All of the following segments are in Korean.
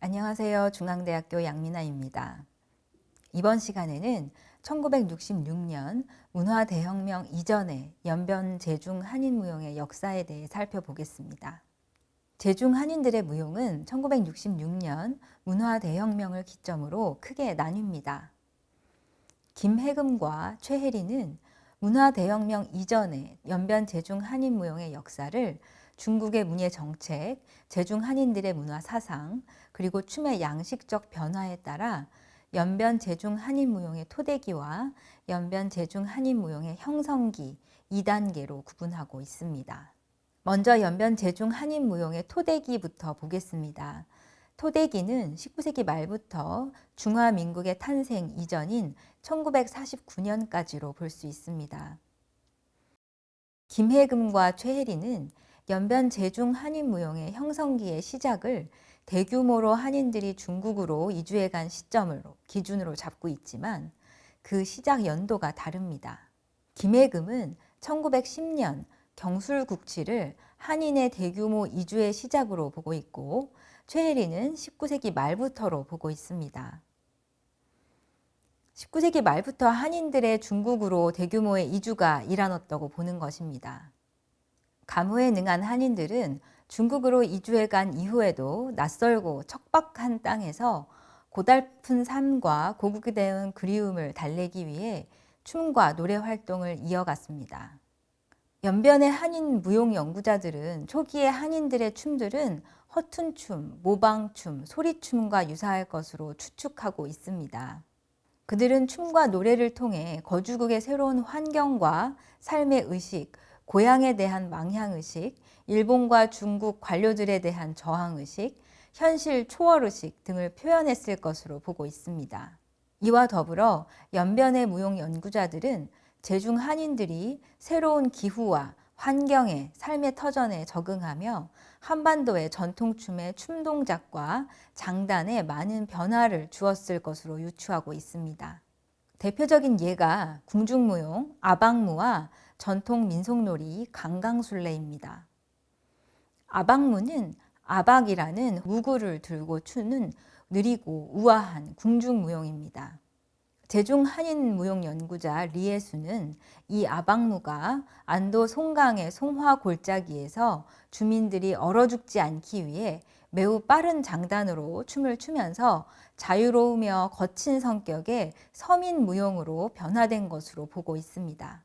안녕하세요. 중앙대학교 양민아입니다. 이번 시간에는 1966년 문화대혁명 이전의 연변 제중 한인 무용의 역사에 대해 살펴보겠습니다. 제중 한인들의 무용은 1966년 문화대혁명을 기점으로 크게 나뉩니다. 김해금과 최혜리는 문화대혁명 이전의 연변 제중 한인 무용의 역사를 중국의 문예 정책, 제중 한인들의 문화 사상, 그리고 춤의 양식적 변화에 따라 연변 제중 한인 무용의 토대기와 연변 제중 한인 무용의 형성기 2단계로 구분하고 있습니다. 먼저 연변 제중 한인 무용의 토대기부터 보겠습니다. 토대기는 19세기 말부터 중화민국의 탄생 이전인 1949년까지로 볼 수 있습니다. 김해금과 최혜리는 연변 제중 한인 무용의 형성기의 시작을 대규모로 한인들이 중국으로 이주해간 시점으로 기준으로 잡고 있지만 그 시작 연도가 다릅니다. 김해금은 1910년 경술국치를 한인의 대규모 이주의 시작으로 보고 있고 최혜리는 19세기 말부터로 보고 있습니다. 19세기 말부터 한인들의 중국으로 대규모의 이주가 일어났다고 보는 것입니다. 가무에 능한 한인들은 중국으로 이주해간 이후에도 낯설고 척박한 땅에서 고달픈 삶과 고국에 대한 그리움을 달래기 위해 춤과 노래 활동을 이어갔습니다. 연변의 한인 무용 연구자들은 초기의 한인들의 춤들은 허툰춤, 모방춤, 소리춤과 유사할 것으로 추측하고 있습니다. 그들은 춤과 노래를 통해 거주국의 새로운 환경과 삶의 의식, 고향에 대한 망향의식, 일본과 중국 관료들에 대한 저항의식, 현실 초월의식 등을 표현했을 것으로 보고 있습니다. 이와 더불어 연변의 무용 연구자들은 제중 한인들이 새로운 기후와 환경에 삶의 터전에 적응하며 한반도의 전통춤의 춤 동작과 장단에 많은 변화를 주었을 것으로 유추하고 있습니다. 대표적인 예가 궁중무용, 아방무와 전통 민속놀이 강강술래입니다. 아방무는 아박이라는 무구를 들고 추는 느리고 우아한 궁중무용입니다. 제중 한인 무용 연구자 리에수는 이 아방무가 안도 송강의 송화 골짜기에서 주민들이 얼어 죽지 않기 위해 매우 빠른 장단으로 춤을 추면서 자유로우며 거친 성격의 서민 무용으로 변화된 것으로 보고 있습니다.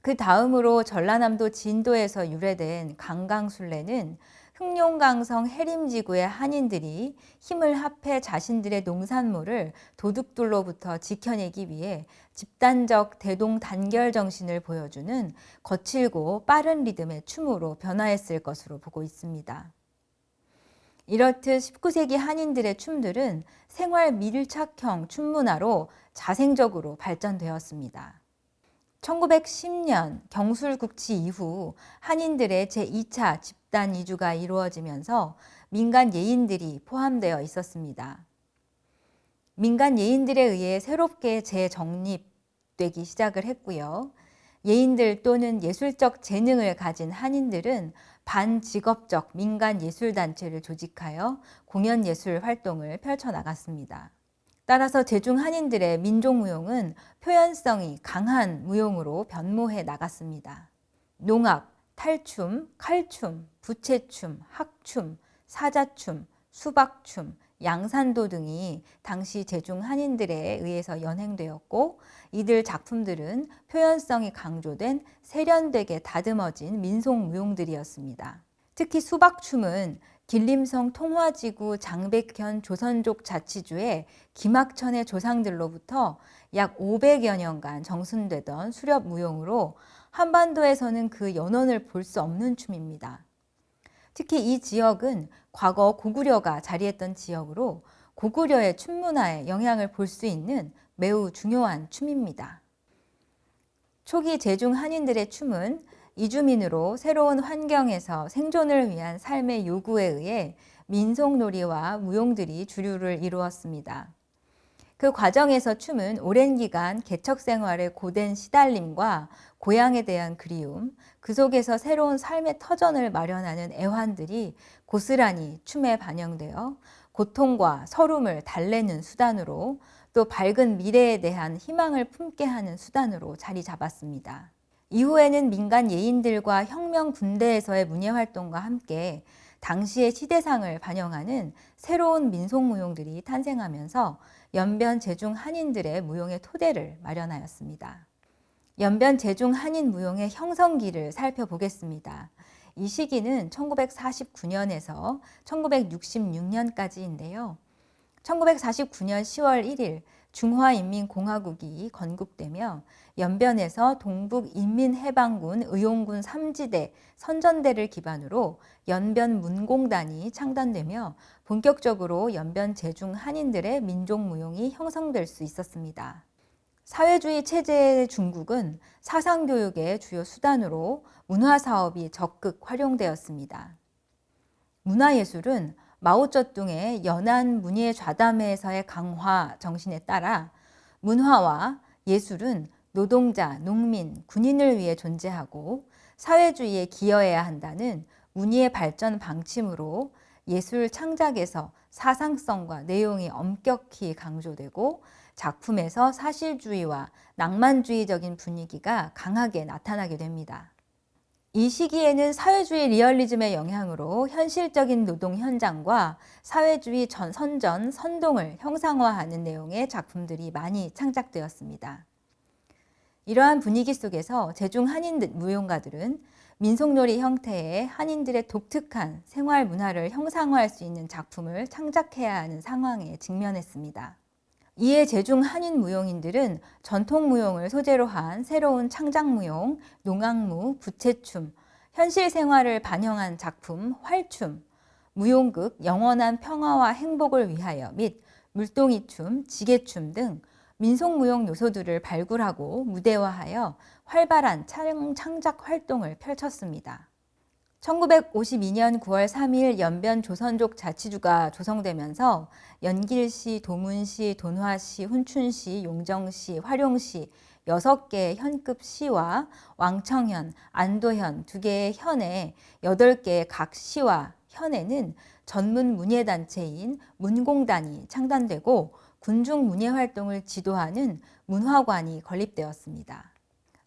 그 다음으로 전라남도 진도에서 유래된 강강술래는 흑룡강성 해림지구의 한인들이 힘을 합해 자신들의 농산물을 도둑들로부터 지켜내기 위해 집단적 대동 단결 정신을 보여주는 거칠고 빠른 리듬의 춤으로 변화했을 것으로 보고 있습니다. 이렇듯 19세기 한인들의 춤들은 생활 밀착형 춤 문화로 자생적으로 발전되었습니다. 1910년 경술국치 이후 한인들의 제2차 집단 이주가 이루어지면서 민간 예인들이 포함되어 있었습니다. 민간 예인들에 의해 새롭게 재정립되기 시작을 했고요. 예인들 또는 예술적 재능을 가진 한인들은 반직업적 민간 예술단체를 조직하여 공연예술 활동을 펼쳐나갔습니다. 따라서 제중 한인들의 민족무용은 표현성이 강한 무용으로 변모해 나갔습니다. 농악, 탈춤, 칼춤, 부채춤, 학춤, 사자춤, 수박춤, 양산도 등이 당시 제중 한인들에 의해서 연행되었고 이들 작품들은 표현성이 강조된 세련되게 다듬어진 민속무용들이었습니다. 특히 수박춤은 길림성 통화지구 장백현 조선족 자치주의 김학천의 조상들로부터 약 500여 년간 정순되던 수렵 무용으로 한반도에서는 그 연원을 볼 수 없는 춤입니다. 특히 이 지역은 과거 고구려가 자리했던 지역으로 고구려의 춤 문화에 영향을 볼 수 있는 매우 중요한 춤입니다. 초기 제중 한인들의 춤은 이주민으로 새로운 환경에서 생존을 위한 삶의 요구에 의해 민속놀이와 무용들이 주류를 이루었습니다. 그 과정에서 춤은 오랜 기간 개척 생활의 고된 시달림과 고향에 대한 그리움, 그 속에서 새로운 삶의 터전을 마련하는 애환들이 고스란히 춤에 반영되어 고통과 서름을 달래는 수단으로, 또 밝은 미래에 대한 희망을 품게 하는 수단으로 자리 잡았습니다. 이후에는 민간 예인들과 혁명 군대에서의 문예 활동과 함께 당시의 시대상을 반영하는 새로운 민속무용들이 탄생하면서 연변 제중 한인들의 무용의 토대를 마련하였습니다. 연변 제중 한인 무용의 형성기를 살펴보겠습니다. 이 시기는 1949년에서 1966년까지인데요. 1949년 10월 1일 중화인민공화국이 건국되며 연변에서 동북인민해방군 의용군 3지대 선전대를 기반으로 연변문공단이 창단되며 본격적으로 연변 제중 한인들의 민족무용이 형성될 수 있었습니다. 사회주의 체제의 중국은 사상교육의 주요 수단으로 문화사업이 적극 활용되었습니다. 문화예술은 마오쩌둥의 연안 문예 좌담회에서의 강화 정신에 따라 문화와 예술은 노동자, 농민, 군인을 위해 존재하고 사회주의에 기여해야 한다는 문예의 발전 방침으로 예술 창작에서 사상성과 내용이 엄격히 강조되고 작품에서 사실주의와 낭만주의적인 분위기가 강하게 나타나게 됩니다. 이 시기에는 사회주의 리얼리즘의 영향으로 현실적인 노동 현장과 사회주의 선전, 선동을 형상화하는 내용의 작품들이 많이 창작되었습니다. 이러한 분위기 속에서 제중 한인 무용가들은 민속놀이 형태의 한인들의 독특한 생활 문화를 형상화할 수 있는 작품을 창작해야 하는 상황에 직면했습니다. 이에 제중 한인 무용인들은 전통 무용을 소재로 한 새로운 창작 무용, 농악무, 부채춤, 현실 생활을 반영한 작품, 활춤, 무용극, 영원한 평화와 행복을 위하여 및 물동이춤, 지게춤 등 민속무용 요소들을 발굴하고 무대화하여 활발한 창작 활동을 펼쳤습니다. 1952년 9월 3일 연변 조선족 자치주가 조성되면서 연길시, 도문시, 돈화시, 훈춘시, 용정시, 화룡시 6개의 현급 시와 왕청현, 안도현 2개의 현에 8개의 각 시와 현에는 전문 문예단체인 문공단이 창단되고 군중 문예 활동을 지도하는 문화관이 건립되었습니다.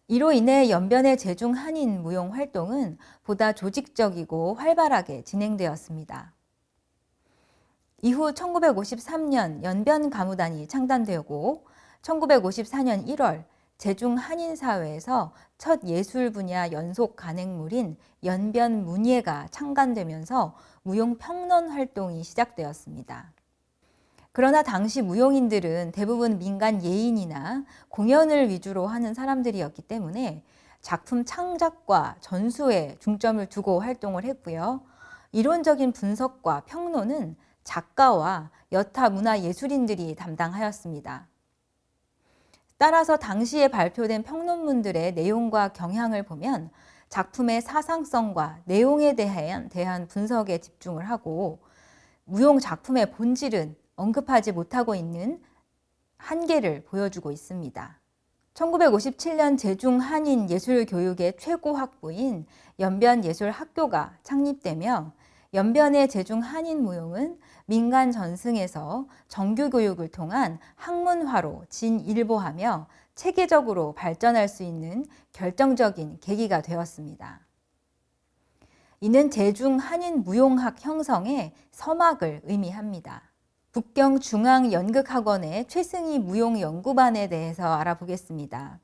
이로 인해 연변의 제중 한인 무용 활동은 보다 조직적이고 활발하게 진행되었습니다. 이후 1953년 연변 가무단이 창단되고 1954년 1월 제중 한인사회에서 첫 예술 분야 연속 간행물인 연변 문예가 창간되면서 무용 평론 활동이 시작되었습니다. 그러나 당시 무용인들은 대부분 민간 예인이나 공연을 위주로 하는 사람들이었기 때문에 작품 창작과 전수에 중점을 두고 활동을 했고요. 이론적인 분석과 평론은 작가와 여타 문화예술인들이 담당하였습니다. 따라서 당시에 발표된 평론문들의 내용과 경향을 보면 작품의 사상성과 내용에 대한 분석에 집중을 하고 무용 작품의 본질은 언급하지 못하고 있는 한계를 보여주고 있습니다. 1957년 제중 한인 예술 교육의 최고 학부인 연변예술학교가 창립되며 연변의 제중 한인 무용은 민간 전승에서 정규 교육을 통한 학문화로 진일보하며 체계적으로 발전할 수 있는 결정적인 계기가 되었습니다. 이는 제중 한인 무용학 형성의 서막을 의미합니다. 북경 중앙연극학원의 최승희 무용연구반에 대해서 알아보겠습니다.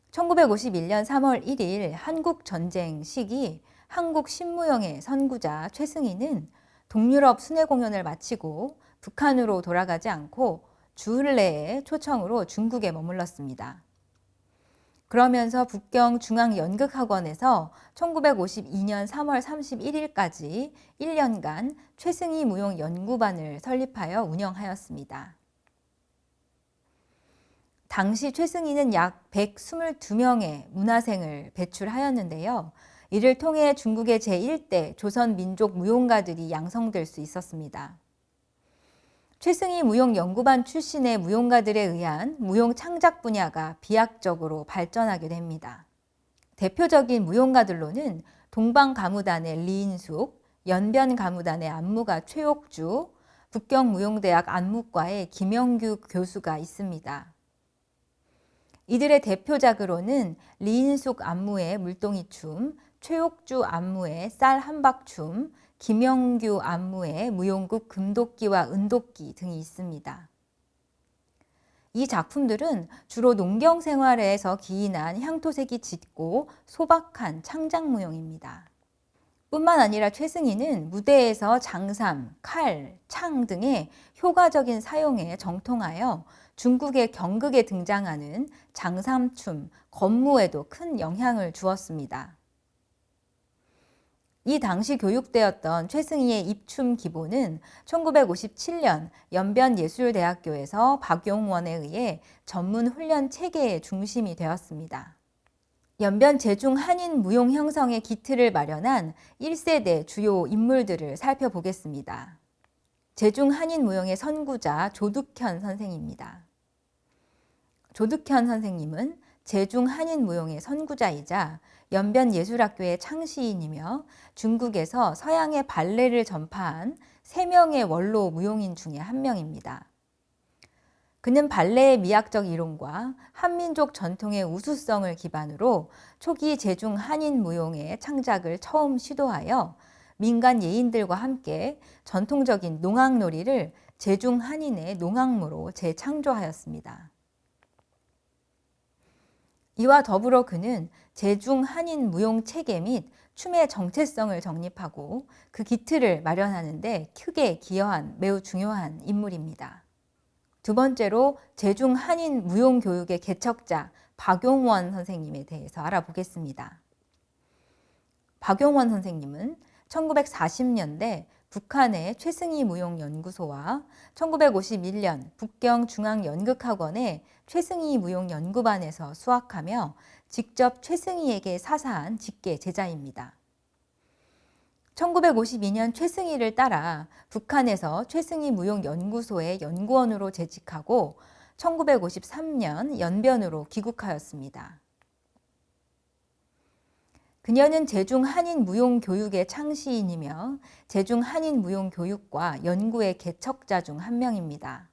1951년 3월 1일 한국전쟁 시기 한국 신무용의 선구자 최승희는 동유럽 순회 공연을 마치고 북한으로 돌아가지 않고 주흘 내에 초청으로 중국에 머물렀습니다. 그러면서 북경 중앙연극학원에서 1952년 3월 31일까지 1년간 최승희 무용연구반을 설립하여 운영하였습니다. 당시 최승희는 약 122명의 문화생을 배출하였는데요. 이를 통해 중국의 제1대 조선민족 무용가들이 양성될 수 있었습니다. 최승희 무용연구반 출신의 무용가들에 의한 무용 창작 분야가 비약적으로 발전하게 됩니다. 대표적인 무용가들로는 동방가무단의 리인숙, 연변가무단의 안무가 최옥주, 북경무용대학 안무과의 김영규 교수가 있습니다. 이들의 대표작으로는 리인숙 안무의 물동이춤, 최옥주 안무의 쌀 한박춤, 김영규 안무의 무용극 금도끼와 은도끼 등이 있습니다. 이 작품들은 주로 농경 생활에서 기인한 향토색이 짙고 소박한 창작무용입니다. 뿐만 아니라 최승희는 무대에서 장삼, 칼, 창 등의 효과적인 사용에 정통하여 중국의 경극에 등장하는 장삼춤, 건무에도 큰 영향을 주었습니다. 이 당시 교육되었던 최승희의 입춤 기본은 1957년 연변예술대학교에서 박용원에 의해 전문 훈련 체계의 중심이 되었습니다. 연변 제중 한인 무용 형성의 기틀을 마련한 1세대 주요 인물들을 살펴보겠습니다. 제중 한인 무용의 선구자 조득현 선생입니다. 조득현 선생님은 제중 한인 무용의 선구자이자 연변예술학교의 창시인이며 중국에서 서양의 발레를 전파한 3명의 원로 무용인 중에 한 명입니다. 그는 발레의 미학적 이론과 한민족 전통의 우수성을 기반으로 초기 제중 한인 무용의 창작을 처음 시도하여 민간 예인들과 함께 전통적인 농악놀이를 제중 한인의 농악무로 재창조하였습니다. 이와 더불어 그는 제중 한인 무용 체계 및 춤의 정체성을 정립하고 그 기틀을 마련하는 데 크게 기여한 매우 중요한 인물입니다. 두 번째로 제중 한인 무용 교육의 개척자 박용원 선생님에 대해서 알아보겠습니다. 박용원 선생님은 1940년대 북한의 최승희 무용연구소와 1951년 북경중앙연극학원의 최승희 무용연구반에서 수학하며 직접 최승희에게 사사한 직계 제자입니다. 1952년 최승희를 따라 북한에서 최승희 무용연구소의 연구원으로 재직하고 1953년 연변으로 귀국하였습니다. 그녀는 제중 한인 무용 교육의 창시인이며 제중 한인 무용 교육과 연구의 개척자 중 한 명입니다.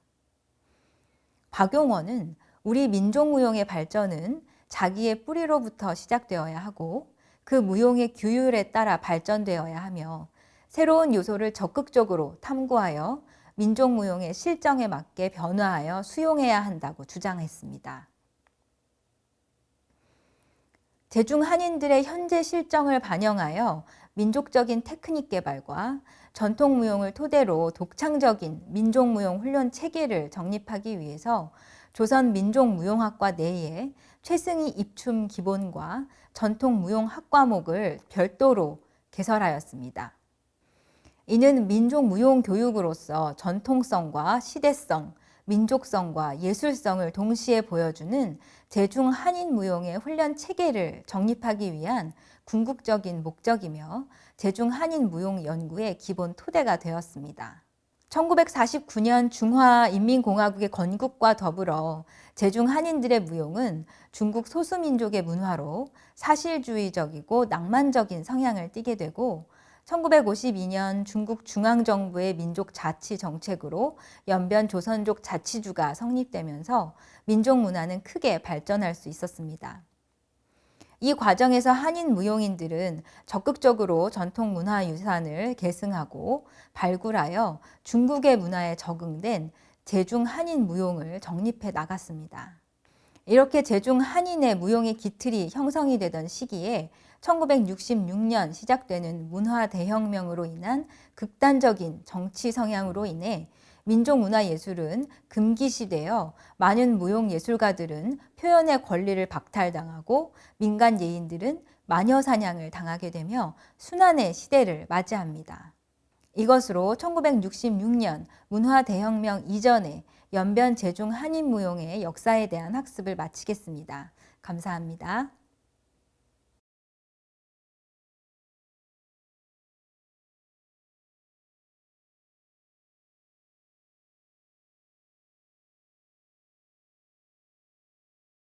박용원은 우리 민족 무용의 발전은 자기의 뿌리로부터 시작되어야 하고 그 무용의 규율에 따라 발전되어야 하며 새로운 요소를 적극적으로 탐구하여 민족 무용의 실정에 맞게 변화하여 수용해야 한다고 주장했습니다. 제중 한인들의 현재 실정을 반영하여 민족적인 테크닉 개발과 전통 무용을 토대로 독창적인 민족 무용 훈련 체계를 정립하기 위해서 조선 민족무용학과 내에 최승희 입춤 기본과 전통 무용 학과목을 별도로 개설하였습니다. 이는 민족 무용 교육으로서 전통성과 시대성, 민족성과 예술성을 동시에 보여주는 제중 한인 무용의 훈련 체계를 정립하기 위한 궁극적인 목적이며 제중 한인 무용 연구의 기본 토대가 되었습니다. 1949년 중화인민공화국의 건국과 더불어 제중 한인들의 무용은 중국 소수민족의 문화로 사실주의적이고 낭만적인 성향을 띠게 되고 1952년 중국 중앙정부의 민족자치 정책으로 연변 조선족 자치주가 성립되면서 민족 문화는 크게 발전할 수 있었습니다. 이 과정에서 한인 무용인들은 적극적으로 전통 문화유산을 계승하고 발굴하여 중국의 문화에 적응된 제중 한인 무용을 정립해 나갔습니다. 이렇게 제중 한인의 무용의 기틀이 형성이 되던 시기에 1966년 시작되는 문화대혁명으로 인한 극단적인 정치 성향으로 인해 민족문화예술은 금기시되어 많은 무용예술가들은 표현의 권리를 박탈당하고 민간 예인들은 마녀사냥을 당하게 되며 순환의 시대를 맞이합니다. 이것으로 1966년 문화대혁명 이전에 연변 제중 한인 무용의 역사에 대한 학습을 마치겠습니다. 감사합니다.